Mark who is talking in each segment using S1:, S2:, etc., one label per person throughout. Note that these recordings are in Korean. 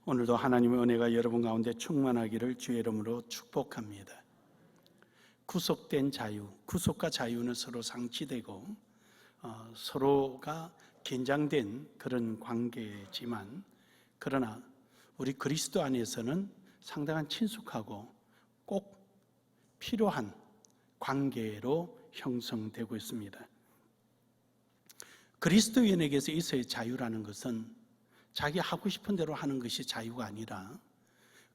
S1: 오늘도 하나님의 은혜가 여러분 가운데 충만하기를 주의 이름으로 축복합니다. 구속된 자유, 구속과 자유는 서로 상치되고 서로가 긴장된 그런 관계지만, 그러나 우리 그리스도 안에서는 상당한 친숙하고 꼭 필요한 관계로 형성되고 있습니다. 그리스도인에게서 있어야 자유라는 것은 자기 하고 싶은 대로 하는 것이 자유가 아니라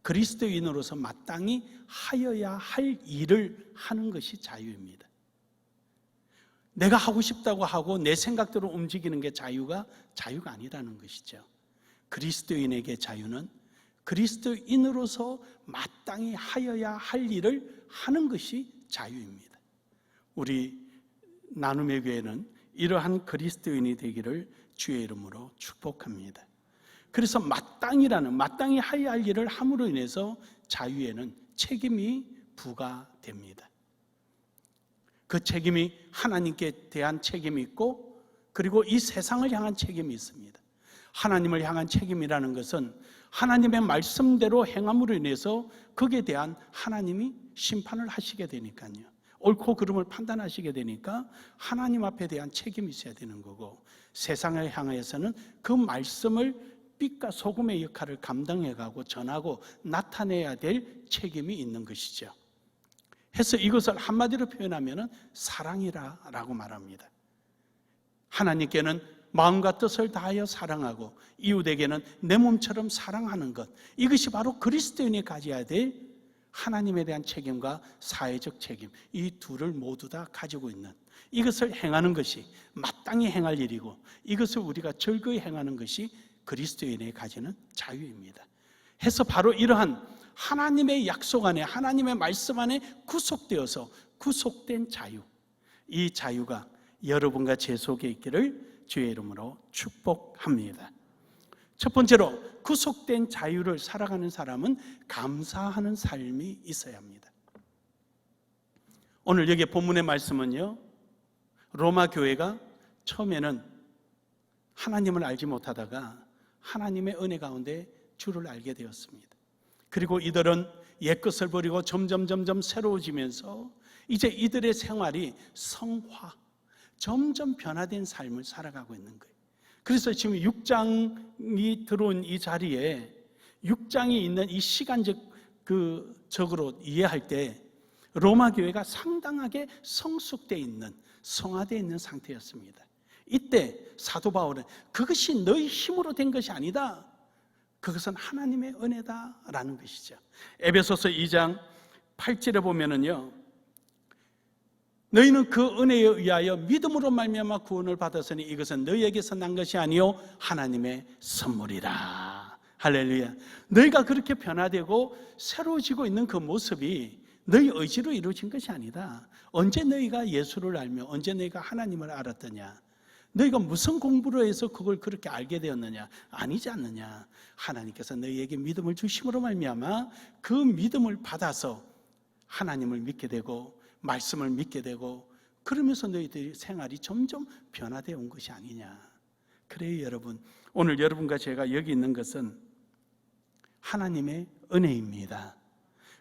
S1: 그리스도인으로서 마땅히 하여야 할 일을 하는 것이 자유입니다. 내가 하고 싶다고 하고 내 생각대로 움직이는 게 자유가 아니라는 것이죠. 그리스도인에게 자유는 그리스도인으로서 마땅히 하여야 할 일을 하는 것이 자유입니다. 우리 나눔의 교회는 이러한 그리스도인이 되기를 주의 이름으로 축복합니다. 그래서 마땅히 하여야 할 일을 함으로 인해서 자유에는 책임이 부과됩니다. 그 책임이 하나님께 대한 책임이 있고, 그리고 이 세상을 향한 책임이 있습니다. 하나님을 향한 책임이라는 것은 하나님의 말씀대로 행함으로 인해서 거기에 대한 하나님이 심판을 하시게 되니까요. 옳고 그름을 판단하시게 되니까 하나님 앞에 대한 책임이 있어야 되는 거고, 세상을 향해서는 그 말씀을 빛과 소금의 역할을 감당해가고 전하고 나타내야 될 책임이 있는 것이죠. 해서 이것을 한마디로 표현하면 사랑이라고 말합니다. 하나님께는 마음과 뜻을 다하여 사랑하고 이웃에게는 내 몸처럼 사랑하는 것, 이것이 바로 그리스도인이 가져야 될 하나님에 대한 책임과 사회적 책임, 이 둘을 모두 다 가지고 있는, 이것을 행하는 것이 마땅히 행할 일이고, 이것을 우리가 즐거이 행하는 것이 그리스도인이 가지는 자유입니다. 해서 바로 이러한 하나님의 약속 안에, 하나님의 말씀 안에 구속되어서 구속된 자유, 이 자유가 여러분과 제 속에 있기를 주의 이름으로 축복합니다. 첫 번째로, 구속된 자유를 살아가는 사람은 감사하는 삶이 있어야 합니다. 오늘 여기 본문의 말씀은요, 로마 교회가 처음에는 하나님을 알지 못하다가 하나님의 은혜 가운데 주를 알게 되었습니다. 그리고 이들은 옛것을 버리고 점점 새로워지면서 이제 이들의 생활이 성화, 점점 변화된 삶을 살아가고 있는 거예요. 그래서 지금 6장이 들어온 이 자리에 6장이 있는 이 시간적으로 이해할 때 로마 교회가 상당하게 성숙되어 있는, 성화되어 있는 상태였습니다. 이때 사도 바울은 그것이 너희 힘으로 된 것이 아니다, 그것은 하나님의 은혜다라는 것이죠. 에베소서 2장 8절에 보면은요, 너희는 그 은혜에 의하여 믿음으로 말미암아 구원을 받았으니 이것은 너희에게서 난 것이 아니요 하나님의 선물이라. 할렐루야. 너희가 그렇게 변화되고 새로워지고 있는 그 모습이 너희 의지로 이루어진 것이 아니다. 언제 너희가 예수를 알며 언제 너희가 하나님을 알았더냐? 너희가 무슨 공부로 해서 그걸 그렇게 알게 되었느냐? 아니지 않느냐? 하나님께서 너희에게 믿음을 주심으로 말미암아 그 믿음을 받아서 하나님을 믿게 되고 말씀을 믿게 되고, 그러면서 너희들의 생활이 점점 변화되어 온 것이 아니냐. 그래요 여러분, 오늘 여러분과 제가 여기 있는 것은 하나님의 은혜입니다.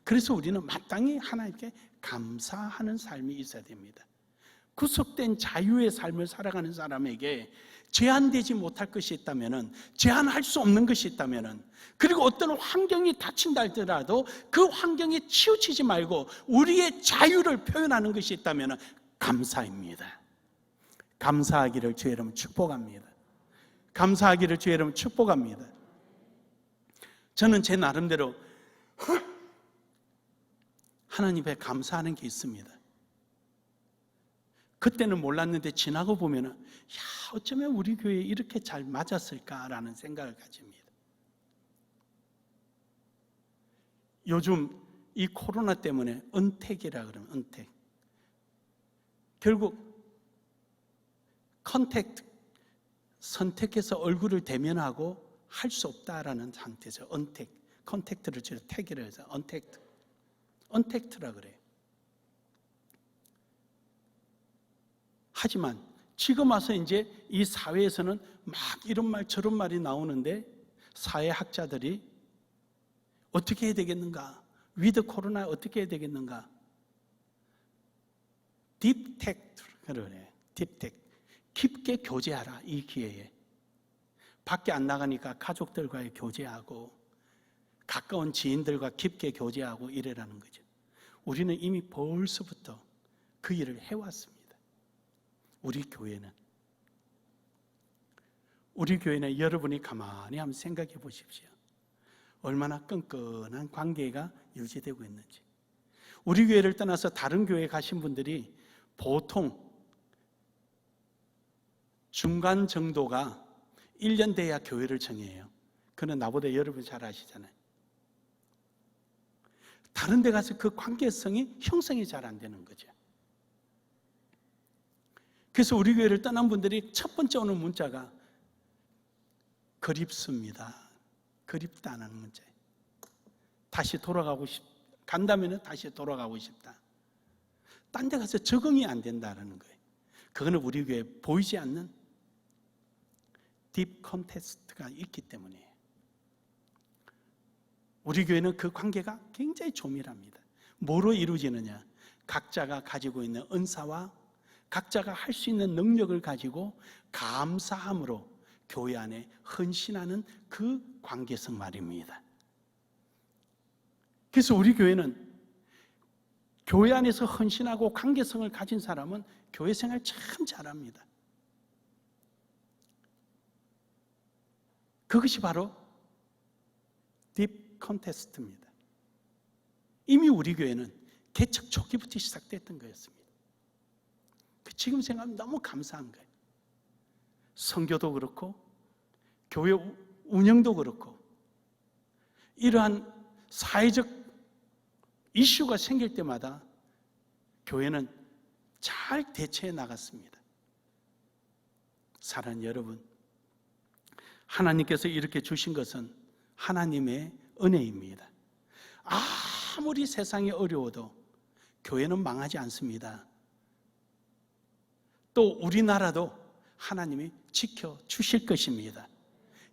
S1: 그래서 우리는 마땅히 하나님께 감사하는 삶이 있어야 됩니다. 구속된 자유의 삶을 살아가는 사람에게 제한되지 못할 것이 있다면, 제한할 수 없는 것이 있다면, 그리고 어떤 환경이 닥친다 할지라도 그 환경에 치우치지 말고 우리의 자유를 표현하는 것이 있다면 감사입니다. 감사하기를 주의 이름으로 축복합니다. 감사하기를 주의 이름으로 축복합니다. 저는 제 나름대로 하나님 앞에 감사하는 게 있습니다. 그때는 몰랐는데 지나고 보면 어쩌면 우리 교회에 이렇게 잘 맞았을까라는 생각을 가집니다. 요즘 이 코로나 때문에 은택이라 그러면 은택, 결국 선택해서 얼굴을 대면하고 할 수 없다라는 상태죠. 은택, 컨택트를 택이라 해서 언택트라 그래요. 하지만 지금 와서 이제 이 사회에서는 막 이런 말 저런 말이 나오는데 사회학자들이 어떻게 해야 되겠는가? 위드 코로나 어떻게 해야 되겠는가? 딥텍, 그러네. 딥텍. 깊게 교제하라, 이 기회에. 밖에 안 나가니까 가족들과의 교제하고 가까운 지인들과 깊게 교제하고 이래라는 거죠. 우리는 이미 벌써부터 그 일을 해왔습니다. 우리 교회는 여러분이 가만히 한번 생각해 보십시오. 얼마나 끈끈한 관계가 유지되고 있는지. 우리 교회를 떠나서 다른 교회에 가신 분들이 보통 중간 정도가 1년 돼야 교회를 정해요. 그는 나보다 여러분 잘 아시잖아요. 다른 데 가서 그 관계성이 형성이 잘 안 되는 거죠. 그래서 우리 교회를 떠난 분들이 첫 번째 오는 문자가 그립습니다. 그립다는 문자예요. 다시 돌아가고 간다면 다시 돌아가고 싶다. 딴 데 가서 적응이 안 된다는 거예요. 그거는 우리 교회에 보이지 않는 딥 컨텍스트가 있기 때문이에요. 우리 교회는 그 관계가 굉장히 조밀합니다. 뭐로 이루어지느냐? 각자가 가지고 있는 은사와 각자가 할 수 있는 능력을 가지고 감사함으로 교회 안에 헌신하는 그 관계성 말입니다. 그래서 우리 교회는 교회 안에서 헌신하고 관계성을 가진 사람은 교회 생활 참 잘합니다. 그것이 바로 딥 컨테스트입니다. 이미 우리 교회는 개척 초기부터 시작됐던 거였습니다. 지금 생각하면 너무 감사한 거예요. 선교도 그렇고 교회 운영도 그렇고 이러한 사회적 이슈가 생길 때마다 교회는 잘 대처해 나갔습니다. 사랑하는 여러분, 하나님께서 이렇게 주신 것은 하나님의 은혜입니다. 아무리 세상이 어려워도 교회는 망하지 않습니다. 또 우리나라도 하나님이 지켜주실 것입니다.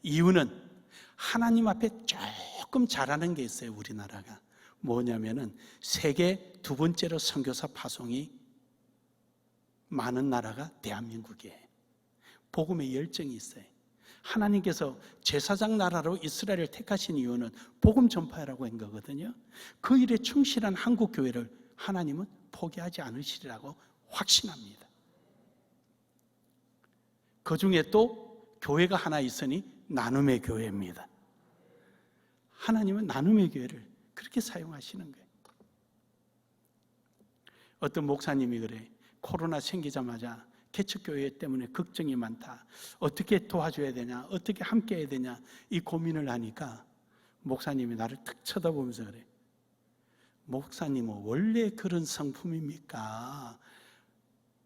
S1: 이유는 하나님 앞에 조금 잘하는 게 있어요. 우리나라가 뭐냐면은 세계 두 번째로 선교사 파송이 많은 나라가 대한민국이에요. 복음의 열정이 있어요. 하나님께서 제사장 나라로 이스라엘을 택하신 이유는 복음 전파라고 한 거거든요. 그 일에 충실한 한국 교회를 하나님은 포기하지 않으시리라고 확신합니다. 그 중에 또 교회가 하나 있으니 나눔의 교회입니다. 하나님은 나눔의 교회를 그렇게 사용하시는 거예요. 어떤 목사님이 그래. 코로나 생기자마자 개척교회 때문에 걱정이 많다. 어떻게 도와줘야 되냐? 어떻게 함께 해야 되냐? 이 고민을 하니까 목사님이 나를 탁 쳐다보면서 그래. 목사님은 원래 그런 성품입니까?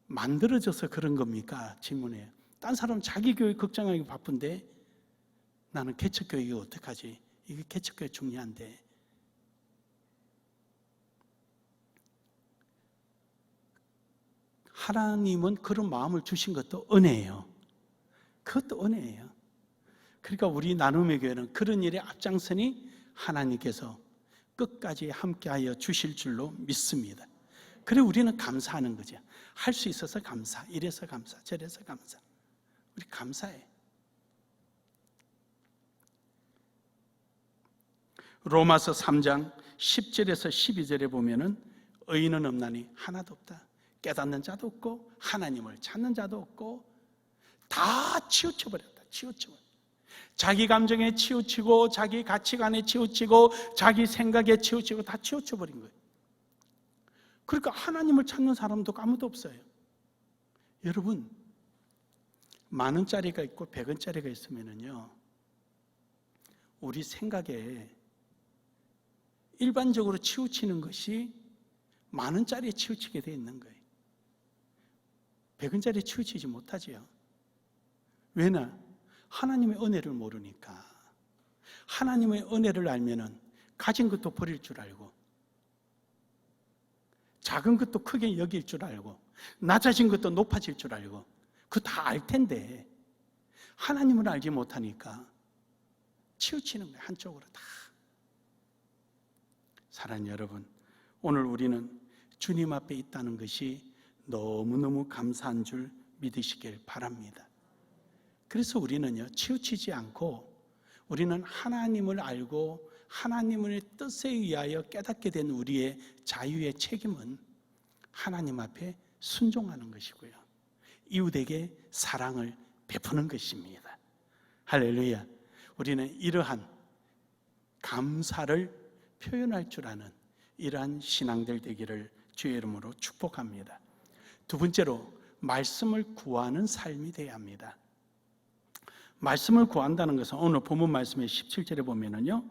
S1: 만들어져서 그런 겁니까? 질문해요. 딴 사람 자기 교회 걱정하기 바쁜데 나는 개척교회가 어떡하지? 이게 개척교회 중요한데. 하나님은 그런 마음을 주신 것도 은혜예요. 그것도 은혜예요. 그러니까 우리 나눔의 교회는 그런 일에 앞장서니 하나님께서 끝까지 함께하여 주실 줄로 믿습니다. 그래 우리는 감사하는 거죠. 할 수 있어서 감사, 이래서 감사, 저래서 감사. 우리 감사해. 로마서 3장 10절에서 12절에 보면은 의인은 없나니 하나도 없다. 깨닫는 자도 없고 하나님을 찾는 자도 없고 다 치우쳐버렸다. 치우쳐버렸다. 자기 감정에 치우치고 자기 가치관에 치우치고 자기 생각에 치우치고 다 치우쳐버린 거예요. 그러니까 하나님을 찾는 사람도 아무도 없어요. 여러분, 10,000원짜리가 있고 100원짜리가 있으면은요, 우리 생각에 일반적으로 치우치는 것이 10,000원짜리에 치우치게 되어 있는 거예요. 100원짜리에 치우치지 못하지요. 왜냐? 하나님의 은혜를 모르니까. 하나님의 은혜를 알면은 가진 것도 버릴 줄 알고, 작은 것도 크게 여길 줄 알고, 낮아진 것도 높아질 줄 알고, 그거 다 알 텐데 하나님을 알지 못하니까 치우치는 거예요. 한쪽으로 다. 사랑하는 여러분, 오늘 우리는 주님 앞에 있다는 것이 너무너무 감사한 줄 믿으시길 바랍니다. 그래서 우리는요, 치우치지 않고 우리는 하나님을 알고 하나님의 뜻에 의하여 깨닫게 된 우리의 자유의 책임은 하나님 앞에 순종하는 것이고요, 이웃에게 사랑을 베푸는 것입니다. 할렐루야. 우리는 이러한 감사를 표현할 줄 아는 이러한 신앙들 되기를 주의 이름으로 축복합니다. 두 번째로, 말씀을 구하는 삶이 되어야 합니다. 말씀을 구한다는 것은 오늘 본문 말씀의 17절에 보면은요,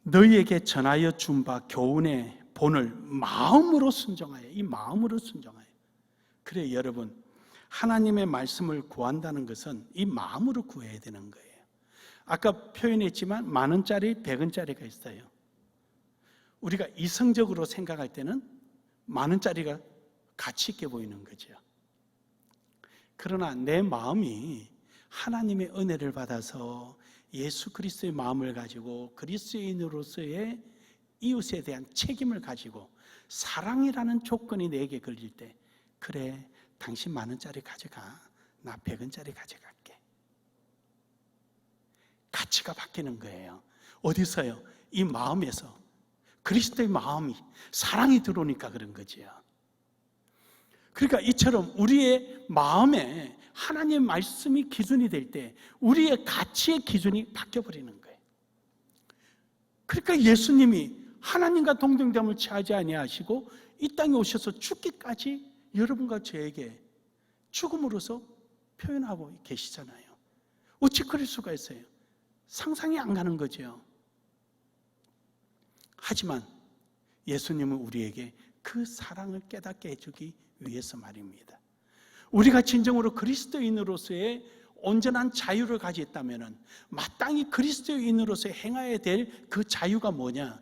S1: 너희에게 전하여 준 바 교훈의 본을 마음으로 순종하여, 이 마음으로 순종하여. 그래 여러분, 하나님의 말씀을 구한다는 것은 이 마음으로 구해야 되는 거예요. 아까 표현했지만 10,000원짜리, 100원짜리가 있어요. 우리가 이성적으로 생각할 때는 10,000원짜리가 가치 있게 보이는 거죠. 그러나 내 마음이 하나님의 은혜를 받아서 예수 그리스도의 마음을 가지고 그리스도인으로서의 이웃에 대한 책임을 가지고 사랑이라는 조건이 내게 걸릴 때, 그래 당신 10,000원짜리 가져가, 나 100원짜리 가져갈게. 가치가 바뀌는 거예요. 어디서요? 이 마음에서. 그리스도의 마음이, 사랑이 들어오니까 그런 거지요. 그러니까 이처럼 우리의 마음에 하나님의 말씀이 기준이 될 때 우리의 가치의 기준이 바뀌어버리는 거예요. 그러니까 예수님이 하나님과 동등됨을 취하지 아니하시고 이 땅에 오셔서 죽기까지 여러분과 저에게 죽음으로써 표현하고 계시잖아요. 어찌 그럴 수가 있어요? 상상이 안 가는 거죠. 하지만 예수님은 우리에게 그 사랑을 깨닫게 해주기 위해서 말입니다. 우리가 진정으로 그리스도인으로서의 온전한 자유를 가졌다면 마땅히 그리스도인으로서 행해야 될 그 자유가 뭐냐?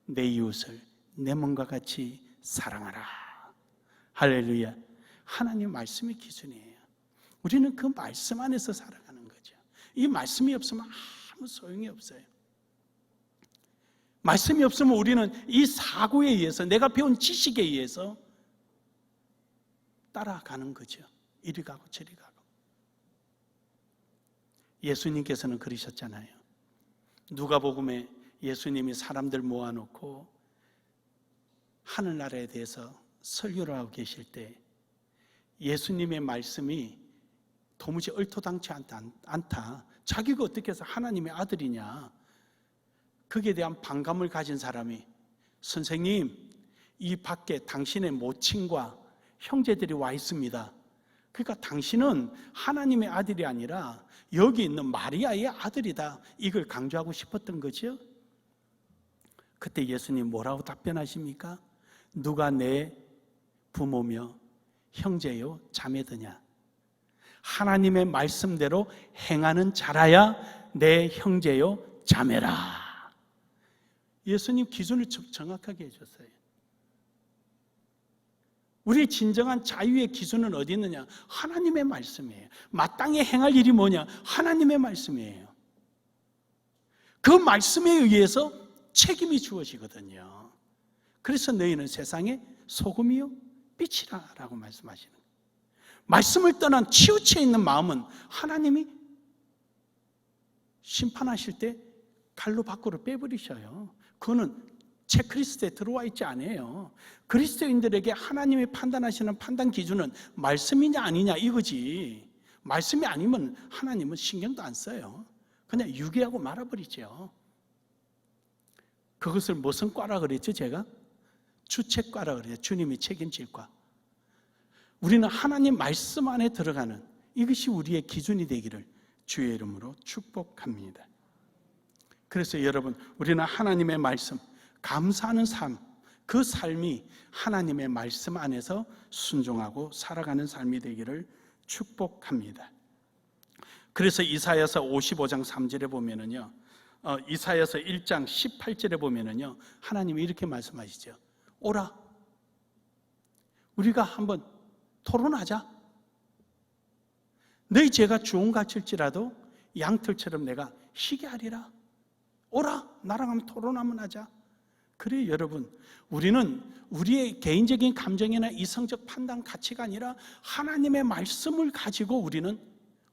S1: 내 이웃을 내 몸과 같이 사랑하라. 할렐루야. 하나님 말씀이 기준이에요. 우리는 그 말씀 안에서 살아가는 거죠. 이 말씀이 없으면 아무 소용이 없어요. 말씀이 없으면 우리는 이 사고에 의해서, 내가 배운 지식에 의해서 따라가는 거죠. 이리 가고 저리 가고. 예수님께서는 그러셨잖아요. 누가복음에 예수님이 사람들 모아놓고 하늘나라에 대해서 설교를 하고 계실 때 예수님의 말씀이 도무지 얼토당치 않다. 자기가 어떻게 해서 하나님의 아들이냐, 거기에 대한 반감을 가진 사람이, 선생님, 이 밖에 당신의 모친과 형제들이 와 있습니다. 그러니까 당신은 하나님의 아들이 아니라 여기 있는 마리아의 아들이다. 이걸 강조하고 싶었던 거죠. 그때 예수님 뭐라고 답변하십니까? 누가 내 부모며 형제요 자매더냐? 하나님의 말씀대로 행하는 자라야 내 형제요 자매라. 예수님 기준을 정확하게 해줬어요. 우리의 진정한 자유의 기준은 어디 있느냐? 하나님의 말씀이에요. 마땅히 행할 일이 뭐냐? 하나님의 말씀이에요. 그 말씀에 의해서 책임이 주어지거든요. 그래서 너희는 세상의 소금이요 빛이라 라고 말씀하시는 거예요. 말씀을 떠난 치우쳐 있는 마음은 하나님이 심판하실 때 칼로 밖으로 빼버리셔요. 그거는 체크리스트에 들어와 있지 않아요. 그리스도인들에게 하나님이 판단하시는 판단 기준은 말씀이냐 아니냐 이거지. 말씀이 아니면 하나님은 신경도 안 써요. 그냥 유기하고 말아버리죠. 그것을 무슨 과라 그랬죠 제가? 주책과라 그래요. 주님이 책임질 과. 우리는 하나님 말씀 안에 들어가는 이것이 우리의 기준이 되기를 주의 이름으로 축복합니다. 그래서 여러분, 우리는 하나님의 말씀, 감사하는 삶, 그 삶이 하나님의 말씀 안에서 순종하고 살아가는 삶이 되기를 축복합니다. 그래서 이사야서 55장 3절에 보면은요, 이사야서 1장 18절에 보면은요, 하나님이 이렇게 말씀하시죠. 오라, 우리가 한번 토론하자. 너희 죄가 주홍같을지라도 양털처럼 내가 희게 하리라. 오라, 나랑 한번 토론 한번 하자. 그래요, 여러분. 우리는 우리의 개인적인 감정이나 이성적 판단 가치가 아니라 하나님의 말씀을 가지고 우리는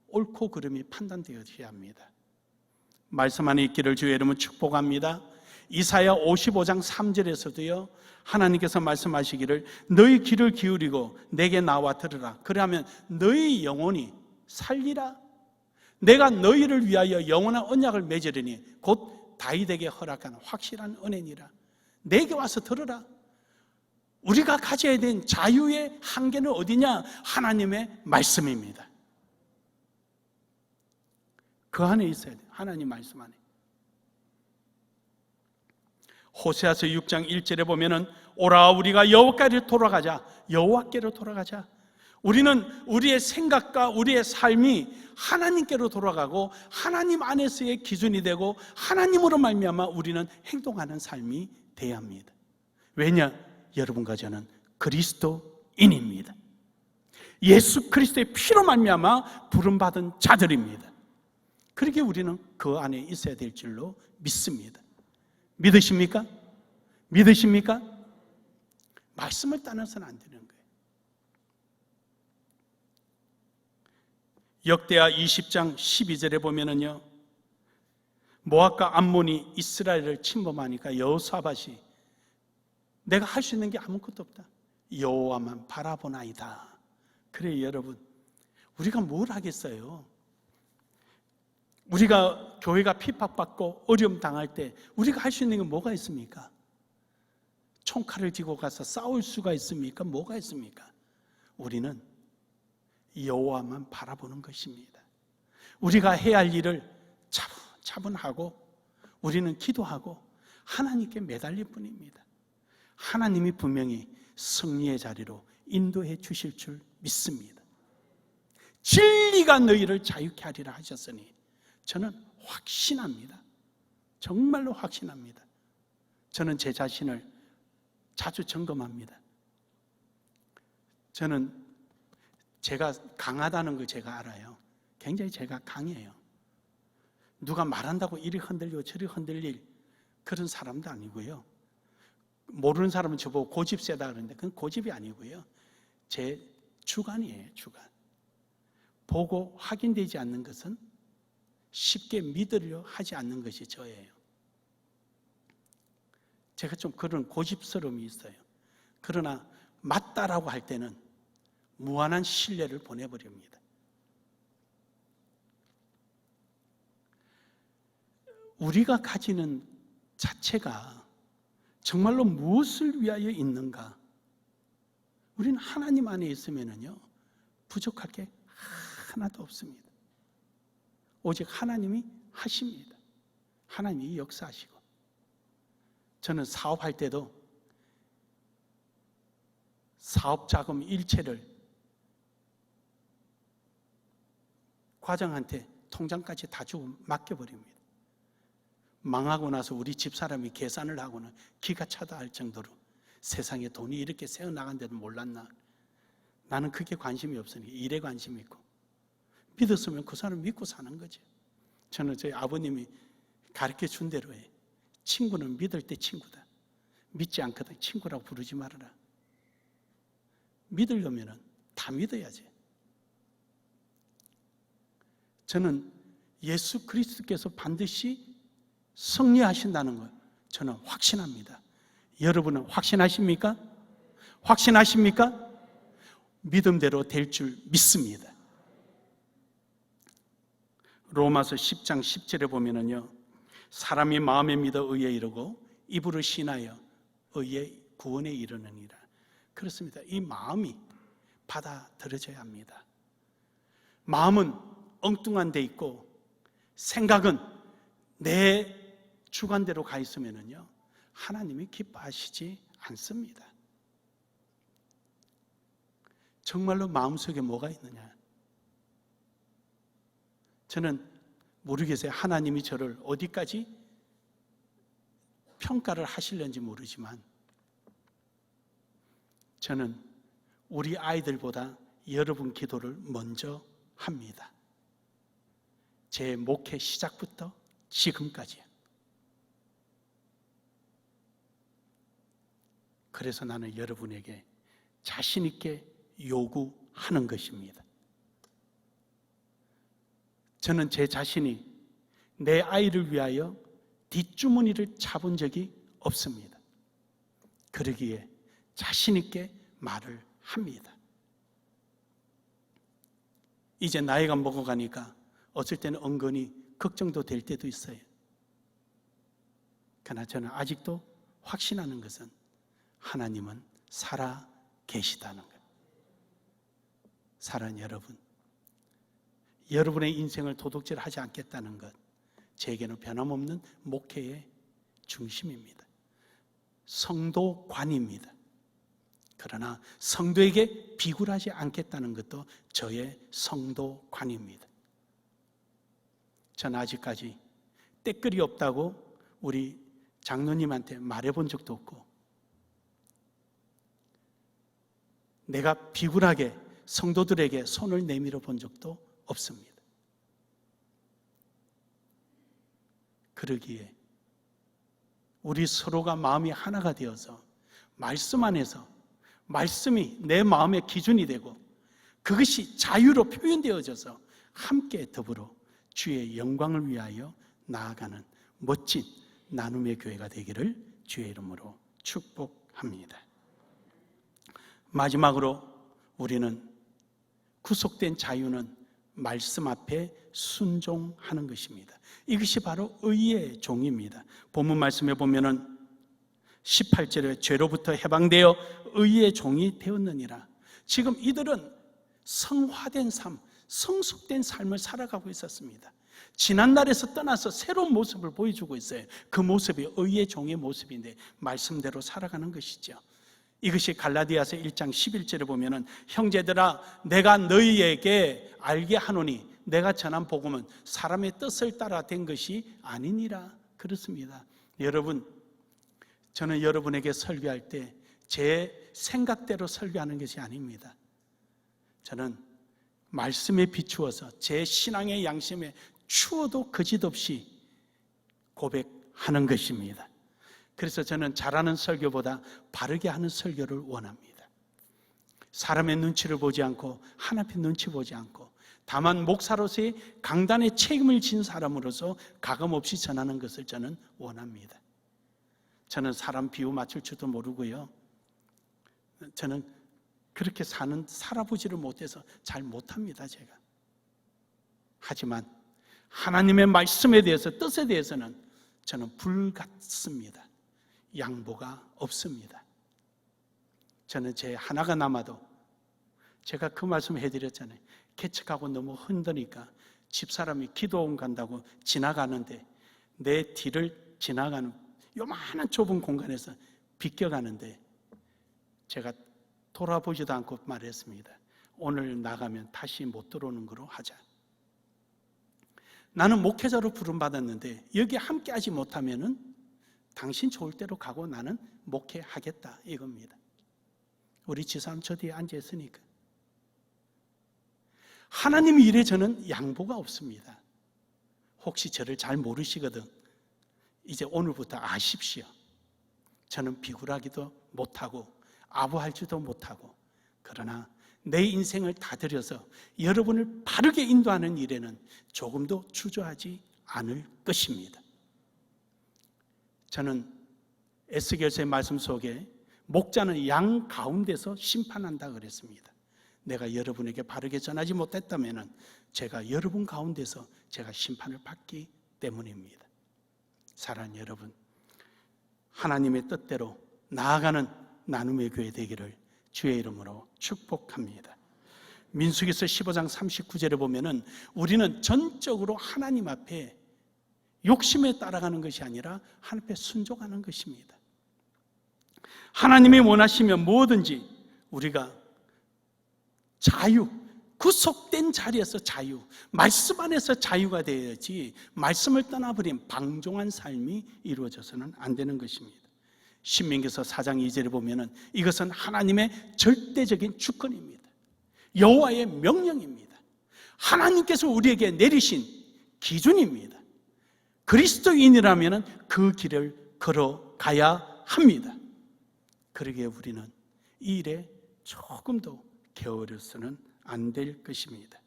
S1: 옳고 그름이 판단되어져야 합니다. 말씀 안에 있기를 주의 이름으로 축복합니다. 이사야 55장 3절에서도요, 하나님께서 말씀하시기를 너희 귀를 기울이고 내게 나와 들으라. 그러면 너희 영혼이 살리라. 내가 너희를 위하여 영원한 언약을 맺으리니 곧 다윗에게 허락한 확실한 은혜니라. 내게 와서 들으라. 우리가 가져야 된 자유의 한계는 어디냐? 하나님의 말씀입니다. 그 안에 있어야 돼요. 하나님 말씀 안에. 호세아서 6장 1절에 보면은 오라 우리가 여호와께로 돌아가자. 여호와께로 돌아가자. 우리는 우리의 생각과 우리의 삶이 하나님께로 돌아가고 하나님 안에서의 기준이 되고 하나님으로 말미암아 우리는 행동하는 삶이 돼야 합니다. 왜냐? 여러분과 저는 그리스도인입니다. 예수 그리스도의 피로 말미암아 부름받은 자들입니다. 그렇게 우리는 그 안에 있어야 될 줄로 믿습니다. 믿으십니까? 믿으십니까? 말씀을 따라서는 안 되는 거예요. 역대하 20장 12절에 보면은요, 모압과 암몬이 이스라엘을 침범하니까 여호사밧이 내가 할 수 있는 게 아무것도 없다. 여호와만 바라보나이다. 그래요, 여러분. 우리가 뭘 하겠어요? 우리가 교회가 핍박받고 어려움 당할 때 우리가 할 수 있는 게 뭐가 있습니까? 총칼을 쥐고 가서 싸울 수가 있습니까? 뭐가 있습니까? 우리는 여호와만 바라보는 것입니다. 우리가 해야 할 일을 차분하고 우리는 기도하고 하나님께 매달릴 뿐입니다. 하나님이 분명히 승리의 자리로 인도해 주실 줄 믿습니다. 진리가 너희를 자유케 하리라 하셨으니 저는 확신합니다. 정말로 확신합니다. 저는 제 자신을 자주 점검합니다. 저는 제가 강하다는 걸 제가 알아요. 굉장히 제가 강해요. 누가 말한다고 이리 흔들리고 저리 흔들릴 그런 사람도 아니고요. 모르는 사람은 저보고 고집 세다 그러는데 그건 고집이 아니고요. 제 주관이에요, 주관. 보고 확인되지 않는 것은 쉽게 믿으려 하지 않는 것이 저예요. 제가 좀 그런 고집스러움이 있어요. 그러나 맞다라고 할 때는 무한한 신뢰를 보내버립니다. 우리가 가지는 자체가 정말로 무엇을 위하여 있는가? 우리는 하나님 안에 있으면요 부족할 게 하나도 없습니다. 오직 하나님이 하십니다. 하나님이 역사하시고. 저는 사업할 때도 사업 자금 일체를 과장한테 통장까지 다 주고 맡겨버립니다. 망하고 나서 우리 집사람이 계산을 하고는 기가 차다 할 정도로 세상에 돈이 이렇게 새어나간데도 몰랐나. 나는 그게 관심이 없으니 일에 관심이 있고 믿었으면 그 사람 믿고 사는 거죠. 저는 저희 아버님이 가르쳐 준 대로 해. 친구는 믿을 때 친구다. 믿지 않거든 친구라고 부르지 말아라. 믿으려면 다 믿어야지. 저는 예수 그리스도께서 반드시 승리하신다는 걸 저는 확신합니다. 여러분은 확신하십니까? 확신하십니까? 믿음대로 될 줄 믿습니다. 로마서 10장 10절에 보면은요, 사람이 마음에 믿어 의에 이르고 입으로 신하여 의의 구원에 이르느니라. 그렇습니다. 이 마음이 받아들여져야 합니다. 마음은 엉뚱한 데 있고 생각은 내 주관대로 가 있으면은요 하나님이 기뻐하시지 않습니다. 정말로 마음속에 뭐가 있느냐? 저는 모르겠어요. 하나님이 저를 어디까지 평가를 하실는지 모르지만 저는 우리 아이들보다 여러분 기도를 먼저 합니다. 제 목회 시작부터 지금까지 그래서 나는 여러분에게 자신 있게 요구하는 것입니다. 저는 제 자신이 내 아이를 위하여 뒷주머니를 차본 적이 없습니다. 그러기에 자신 있게 말을 합니다. 이제 나이가 먹어가니까 어쩔 때는 은근히 걱정도 될 때도 있어요. 그러나 저는 아직도 확신하는 것은 하나님은 살아 계시다는 것. 사랑하는 여러분, 여러분의 인생을 도둑질하지 않겠다는 것, 제게는 변함없는 목회의 중심입니다. 성도관입니다. 그러나 성도에게 비굴하지 않겠다는 것도 저의 성도관입니다. 저는 아직까지 때끌이 없다고 우리 장로님한테 말해본 적도 없고, 내가 비굴하게 성도들에게 손을 내밀어 본 적도 없습니다. 그러기에 우리 서로가 마음이 하나가 되어서 말씀 안에서 말씀이 내 마음의 기준이 되고 그것이 자유로 표현되어져서 함께 더불어 주의 영광을 위하여 나아가는 멋진 나눔의 교회가 되기를 주의 이름으로 축복합니다. 마지막으로 우리는 구속된 자유는 말씀 앞에 순종하는 것입니다. 이것이 바로 의의 종입니다. 본문 말씀에 보면은 18절에 죄로부터 해방되어 의의 종이 되었느니라. 지금 이들은 성화된 삶, 성숙된 삶을 살아가고 있었습니다. 지난날에서 떠나서 새로운 모습을 보여주고 있어요. 그 모습이 의의 종의 모습인데 말씀대로 살아가는 것이죠. 이것이 갈라디아서 1장 11절에 보면은 형제들아 내가 너희에게 알게 하노니 내가 전한 복음은 사람의 뜻을 따라 된 것이 아니니라. 그렇습니다. 여러분, 저는 여러분에게 설교할 때 제 생각대로 설교하는 것이 아닙니다. 저는 말씀에 비추어서 제 신앙의 양심에 추워도 거짓없이 고백하는 것입니다. 그래서 저는 잘하는 설교보다 바르게 하는 설교를 원합니다. 사람의 눈치를 보지 않고 하나님 눈치 보지 않고 다만 목사로서의 강단의 책임을 진 사람으로서 가감없이 전하는 것을 저는 원합니다. 저는 사람 비유 맞출 줄도 모르고요. 저는 그렇게 살아보지를 못해서 잘 못합니다, 제가. 하지만 하나님의 말씀에 대해서, 뜻에 대해서는 저는 불같습니다. 양보가 없습니다. 저는 제 하나가 남아도 제가 그 말씀 해드렸잖아요. 개척하고 너무 흔드니까 집사람이 기도원 간다고 지나가는데 내 뒤를 지나가는 요만한 좁은 공간에서 비껴가는데 제가 돌아보지도 않고 말했습니다. 오늘 나가면 다시 못 들어오는 거로 하자. 나는 목회자로 부름받았는데 여기 함께 하지 못하면은 당신 좋을 대로 가고 나는 목회하겠다 이겁니다. 우리 지사람 저 뒤에 앉아 있으니까. 하나님 일에 저는 양보가 없습니다. 혹시 저를 잘 모르시거든 이제 오늘부터 아십시오. 저는 비굴하기도 못하고 아부할지도 못하고 그러나 내 인생을 다 들여서 여러분을 바르게 인도하는 일에는 조금도 주저하지 않을 것입니다. 저는 에스겔서의 말씀 속에 목자는 양 가운데서 심판한다 그랬습니다. 내가 여러분에게 바르게 전하지 못했다면 제가 여러분 가운데서 제가 심판을 받기 때문입니다. 사랑하는 여러분, 하나님의 뜻대로 나아가는 나눔의 교회 되기를 주의 이름으로 축복합니다. 민수기서 15장 39절에 보면은 우리는 전적으로 하나님 앞에 욕심에 따라가는 것이 아니라 하나님 앞에 순종하는 것입니다. 하나님이 원하시면 뭐든지 우리가 자유, 구속된 자리에서 자유, 말씀 안에서 자유가 되어야지 말씀을 떠나버린 방종한 삶이 이루어져서는 안 되는 것입니다. 신명기서 4장 2절에 보면은 이것은 하나님의 절대적인 주권입니다. 여호와의 명령입니다. 하나님께서 우리에게 내리신 기준입니다. 그리스도인이라면 그 길을 걸어가야 합니다. 그러기에 우리는 이 일에 조금도 게으르서는 안 될 것입니다.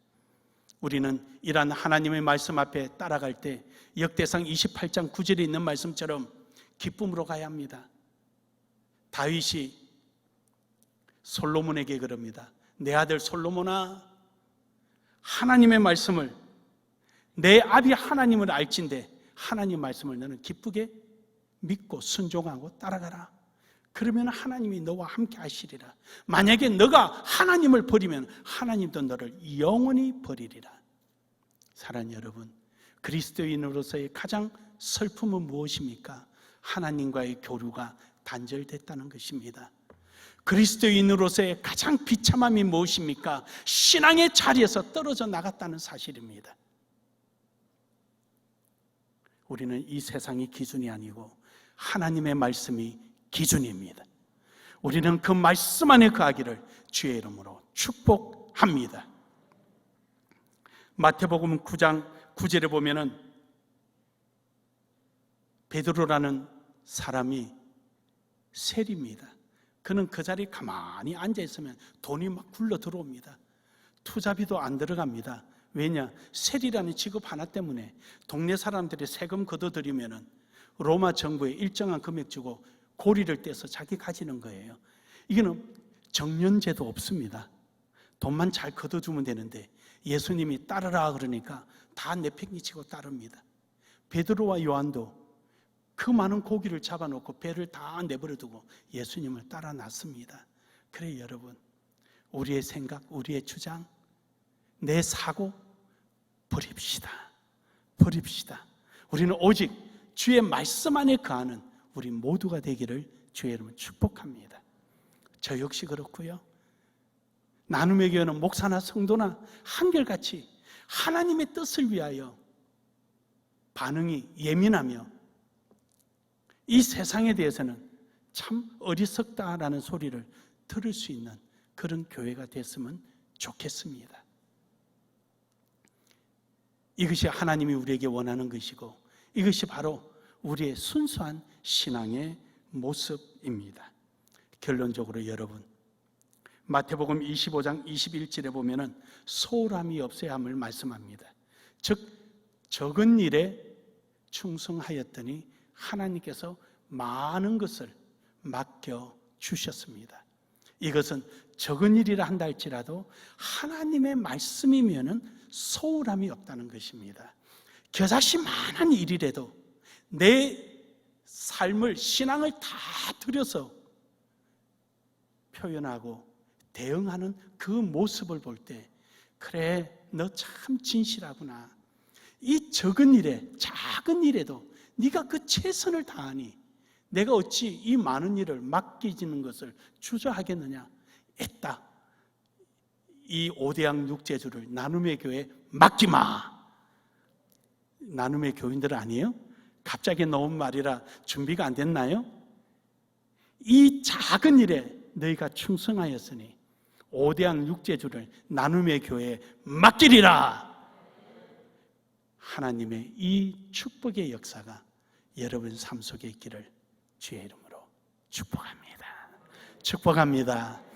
S1: 우리는 이러한 하나님의 말씀 앞에 따라갈 때 역대상 28장 9절에 있는 말씀처럼 기쁨으로 가야 합니다. 다윗이 솔로몬에게 그럽니다. 내 아들 솔로몬아, 하나님의 말씀을, 내 아비 하나님을 알진대 하나님 말씀을 너는 기쁘게 믿고 순종하고 따라가라. 그러면 하나님이 너와 함께 하시리라. 만약에 너가 하나님을 버리면 하나님도 너를 영원히 버리리라. 사랑하는 여러분, 그리스도인으로서의 가장 슬픔은 무엇입니까? 하나님과의 교류가 단절됐다는 것입니다. 그리스도인으로서의 가장 비참함이 무엇입니까? 신앙의 자리에서 떨어져 나갔다는 사실입니다. 우리는 이 세상이 기준이 아니고 하나님의 말씀이 기준입니다. 우리는 그 말씀 안에 거하기를 주의 이름으로 축복합니다. 마태복음 9장 9절에 보면은 베드로라는 사람이 세리입니다. 그는 그 자리에 가만히 앉아 있으면 돈이 막 굴러 들어옵니다. 투자비도 안 들어갑니다. 왜냐? 세리라는 직업 하나 때문에 동네 사람들이 세금 걷어들이면은 로마 정부에 일정한 금액 주고 고리를 떼서 자기 가지는 거예요. 이거는 정년제도 없습니다. 돈만 잘 걷어주면 되는데 예수님이 따르라 그러니까 다 내팽개치고 따릅니다. 베드로와 요한도 그 많은 고기를 잡아놓고 배를 다 내버려두고 예수님을 따라 났습니다. 그래 여러분, 우리의 생각, 우리의 주장, 내 사고 버립시다. 버립시다. 우리는 오직 주의 말씀 안에 거하는 우리 모두가 되기를 주의 이름으로 축복합니다. 저 역시 그렇고요. 나눔의 교회는 목사나 성도나 한결같이 하나님의 뜻을 위하여 반응이 예민하며 이 세상에 대해서는 참 어리석다라는 소리를 들을 수 있는 그런 교회가 됐으면 좋겠습니다. 이것이 하나님이 우리에게 원하는 것이고 이것이 바로 우리의 순수한 신앙의 모습입니다. 결론적으로 여러분, 마태복음 25장 21절에 보면은 소홀함이 없어야 함을 말씀합니다. 즉 적은 일에 충성하였더니 하나님께서 많은 것을 맡겨 주셨습니다. 이것은 적은 일이라 한다 할지라도 하나님의 말씀이면은 소홀함이 없다는 것입니다. 겨자씨 많은 일이라도 내 삶을, 신앙을 다 들여서 표현하고 대응하는 그 모습을 볼 때 그래, 너 참 진실하구나. 이 적은 일에, 작은 일에도 네가 그 최선을 다하니 내가 어찌 이 많은 일을 맡기지는 것을 주저하겠느냐. 애따 이 5대양 6제주를 나눔의 교회에 맡기마. 나눔의 교인들 아니에요? 갑자기 나온 말이라 준비가 안 됐나요? 이 작은 일에 너희가 충성하였으니 5대양 6제주를 나눔의 교회에 맡기리라. 하나님의 이 축복의 역사가 여러분 삶 속에 있기를 주의 이름으로 축복합니다. 축복합니다.